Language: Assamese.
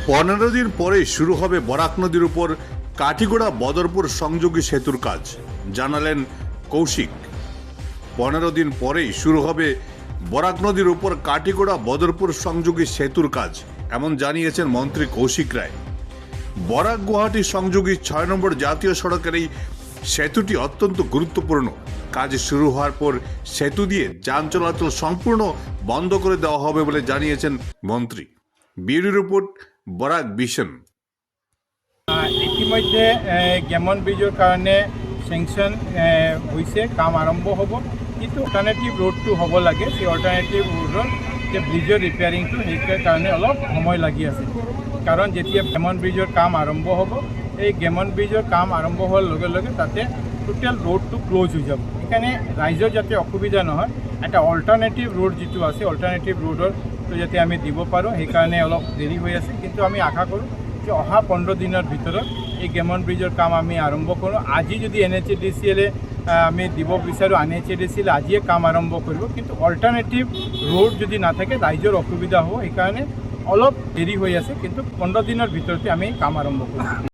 15 দিন পরে শুরু হবে বরাক নদীর উপর কাঠিগোড়া বদরপুর সংযোগী সেতুর কাজ, জানালেন কৌশিক। 15 দিন পরেই শুরু হবে বরাক নদীর উপর কাঠিগোড়া বদরপুর সংযোগী সেতুর কাজ, এমন জানিয়েছেন মন্ত্রী কৌশিক রায়। বরাক গুয়াহাটি সংযোগী 6 নম্বর জাতীয় সড়কের এই সেতুটি অত্যন্ত গুরুত্বপূর্ণ। কাজ শুরু হওয়ার পর সেতু দিয়ে যান চলাচল সম্পূর্ণ বন্ধ করে দেওয়া হবে বলে জানিয়েছেন মন্ত্রী। Bureau report, Barak vision. ইতিমধ্যে গেমন ব্ৰিজৰ কাৰণে চেংচন হৈছে, কাম আৰম্ভ হ'ব, কিন্তু অল্টাৰনেটিভ ৰোডটো হ'ব লাগে। সেই অল্টাৰনেটিভ ৰোডৰ যে ব্ৰিজৰ ৰিপেয়াৰিংটো সেইটোৰ কাৰণে অলপ সময় লাগি আছে। কাৰণ যেতিয়া গেমন ব্ৰিজৰ কাম আৰম্ভ হ'ব, এই গেমন ব্ৰিজৰ কাম আৰম্ভ হোৱাৰ লগে লগে তাতে টোটেল ৰোডটো ক্ল'জ হৈ যাব। সেইকাৰণে ৰাইজৰ যাতে অসুবিধা নহয়, এটা অল্টাৰনেটিভ ৰোড যিটো আছে, অল্টাৰনেটিভ ৰোডৰটো যাতে আমি দিব পাৰোঁ, সেইকাৰণে অলপ দেৰি হৈ আছে। কিন্তু আমি আশা কৰোঁ যে অহা 15 দিনৰ ভিতৰত এই গেমন ব্ৰিজৰ কাম আমি আৰম্ভ কৰোঁ। আজি যদি NHADCL আমি দিব বিচাৰোঁ, NHADCL আজিয়ে কাম আৰম্ভ কৰিব, কিন্তু অল্টাৰনেটিভ ৰোড যদি নাথাকে ৰাইজৰ অসুবিধা হ'ব। সেইকাৰণে অলপ দেৰি হৈ আছে, কিন্তু 15 দিনৰ ভিতৰতে আমি কাম আৰম্ভ কৰিম।